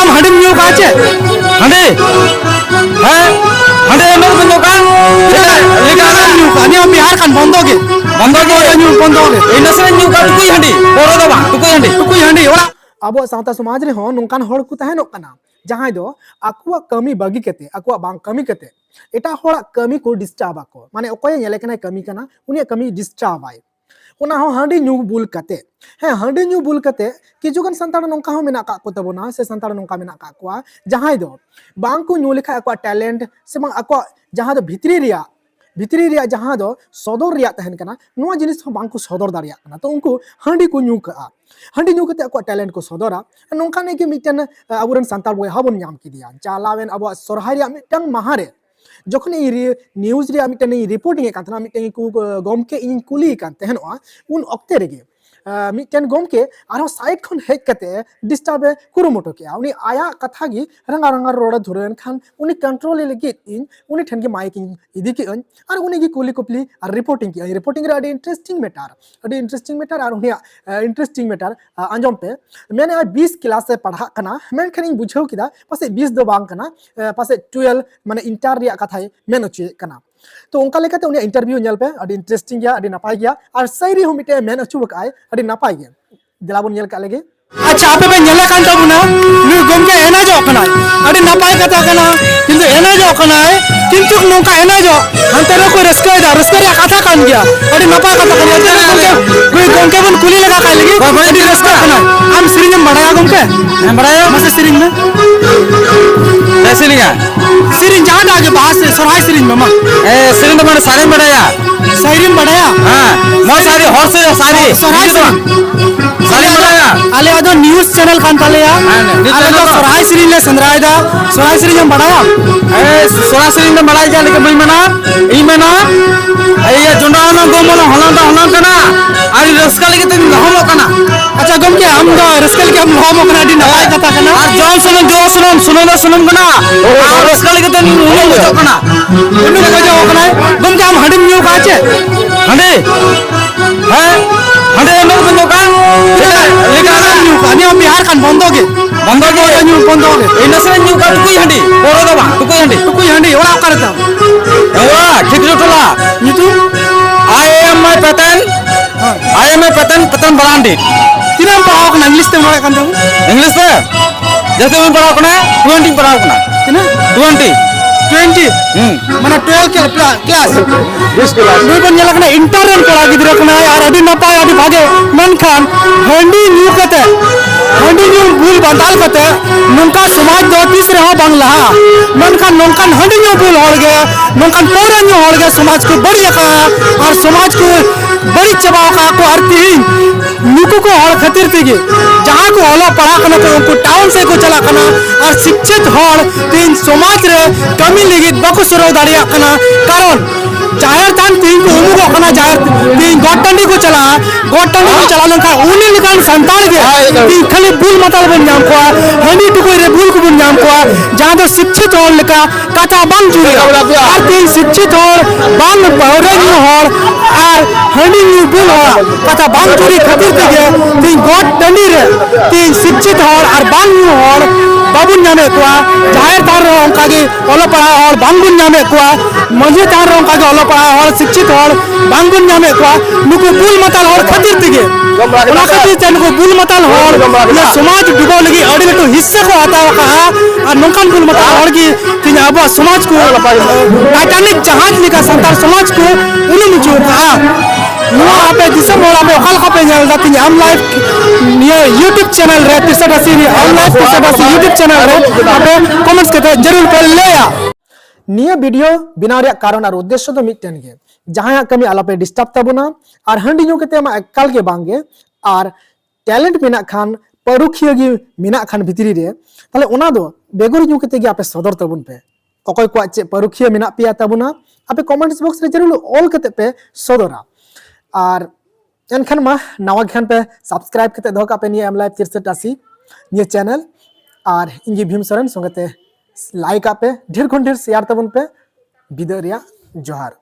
am hadim new kache hande hande emang tunjukkan new ka ni am bihar kan bondo ge new bondo ge ini sering nyuka tukui handi poro do bang tukui handi ora abo सावता समाज रे हो नोंकान हड़ को तहनो कना जहां दो आकुआ कमी बागी कते आकुआ बांग कमी कते एटा हड़ा कमी को डिस्टर्ब आको माने ओकोय नेले कना कमी कना उनी कमी डिस्टर्ब आय ओना हो हांडी न्यू बुल कते हे हांडी न्यू बुल कते किजुगन संतान नोंका हो मेना का को तबोना से संतान नोंका मेना का कोआ जहां दो बांग को न्यू लेखा आकुआ टैलेंट से बांग आकुआ जहां दो भितरी रिया जहां दो सदर रिया तहन कना नुआ जिनिस हो बांग को सदर दारिया कना तो उनको हांडी को न्यू का हांडी न्यू कते आकुआ टैलेंट को सदरा नोंका ने के मिटन अबुरन संताल बय हाबन नाम किदिया चालावेन अब सरहाय रिया मिटन महारे जखन न्यूज रे मिटन रिपोर्टिंग कातना मिटन को गमके इन कुली कान तहनवा उन अक्ते रेगे मिटन गमके आरो साइड खन हेक कते डिस्टर्ब कुरुमोटो के उनी आया कथा गी रंगा रंगा रोड धुरन खान उनी कंट्रोल लेगे इन उनी ठन के माइक इदी के अन आर उनी गी कुली कुपली आर रिपोर्टिंग रे अडी इंटरेस्टिंग मैटर आर उनी इंटरेस्टिंग मैटर अंजम पे मैंने 20 क्लास से पढ़ा कना मैं खनिंग बुझाव किदा पासे 20 दो बांग कना पासे 12 माने इंटर रिया कथा मेन उचे कना तो उनका लेकर उन्हें इंटरव्यू नेल पे अडी इंटरेस्टिंग गया अडी नपाय गया और सही हो मिटे मेन अचु बकाय अडी नपाय गया दिलाबन नेल का लगे अच्छा आपे पे नेला कान तबुना नु गमके एना जो कना अडी नपाय कथा कना किंतु एना जो कना किंतु नोका एना जो हंतरे को रस्का रे कथा कान गया अडी नपाय कथा कना कोई गमके बन कुली लगा का लगे अडी रस्का कना हम सिरिंग बड़ाया गमके हम बड़ाया मसे सिरिंग में ऐसे लिया सिरिंग जहां आगे बाहर से सरहाय सिरिंग मामा ए सिरिंग तो मैंने सारे बढ़ाया हाँ मैं सारी हॉर्स सारी सरहाय बढ़ाया आले अदो न्यूज़ चैनल कान तालेया आले तो सरहाय सिरिंग ले संद्रायदा सरहाय सिरिंग हम बढ़ाया ए सरहाय सिरिंग में बढ़ाया जा लेकिन ई मना ये जुंडाना गोमला हलांदा कना आरी रस्का लेके तो हलो कना अच्छा गम के हम दो रस्का लेके हम हलो कना दी नपाय कथा कना और जो सुनो कना और रस्का लेके तो हलो कना उन्नु को जो कना गम के हम हडिम न्यू काचे हंडे हंडे एमन tunjukkan न्यू का नि हम बिहार कान बंदो के न्यू बंदो के ini sering nyuka tukui handi poro do bang tukui handi ora karta ora ठीक जोटला itu I am my patan barandi tinam pahok kan English te moy kan tahu English te जैसे मैं पढ़ा अपना 20 पढ़ा अपना किना 20 माने 12 के क्लास 20 क्लास नु बन यला कना इंटरन पढ़ा गिदरा कना यार अडी नपाय अडी भागे मन खान हंडी न्यू कते हंडी न्यू भूल बंदाल कते नोंका समाज दो तीसरे हो बांग्ला मन खान नोंकान हंडी न्यू भूल होल गे नोंकान पोरा न्यू होल गे समाज को बड़ी का और समाज को बड़ी चबाव का को आरती नुकु को हर खातिर तेगे जहां को हलो पढ़ा कना तो उनको टाउन से को चला कना और शिक्षित हर तीन समाज रे कमी लगी बको सुरो दाड़िया कना कारण जायर तान तीन को उमु को कना जायर तीन गोटंडी को चला लंका उनी निकान संतान के तीन खाली बुल मतल बन नाम को हनी टुको रे बुल को बन नाम को जहां तो शिक्षित हर लका कथा बंग जुड़ी और तीन शिक्षित हर बंग पौरे न्यू हर और हनी न्यू बुल हर कथा बंग जुड़ी खातिर तेगे तीन गोटंडी रे तीन शिक्षित हर और बंग न्यू हर बाबुन नामे को जायर तार उनका के ओलो पढ़ा और बांगुन नामे को मजे तार उनका के ओलो पढ़ा और शिक्षित और बांगुन नामे को नुको बुल मतल और खातिर तेगे ओला खातिर चन को बुल मतल और ये समाज डुबो लगी अड़ी तो हिस्से को आता कहा और नोंकान बुल मतल और की तीन अब समाज को टाइटैनिक जहाज लेका संतार समाज को उनु मुचो कहा नुआ आपे दिसम और आपे हल खपे जाल तीन हम लाइव ये YouTube चैनल रे तिसडासी हम लाइव तिसडासी YouTube चैनल रे आपे कमेंट्स के जरूर कर लेया निया वीडियो बिना रे कारण और उद्देश्य तो मिटन के जहां कमी आलापे डिस्टर्ब तबना और हंडी न्यू केते मा एकाल के बांगे और टैलेंट मेना खान परुखिया गी मेना खान भितरी रे ताले ओना दो बेगुर न्यू केते गे आपे सदर तबुन पे अकोय को चे परुखिया मेना पिया तबुना आपे कमेंट्स बॉक्स रे जरूर ऑल केते पे सदरा और एनखान मा नवा खान पे सब्सक्राइब करते दो पे निये एम लाइव 6380 निये चैनल और इंगी भीम सरन संगते लाइक आपे ढेर खन ढेर शेयर तबन पे बिदरिया जोहार।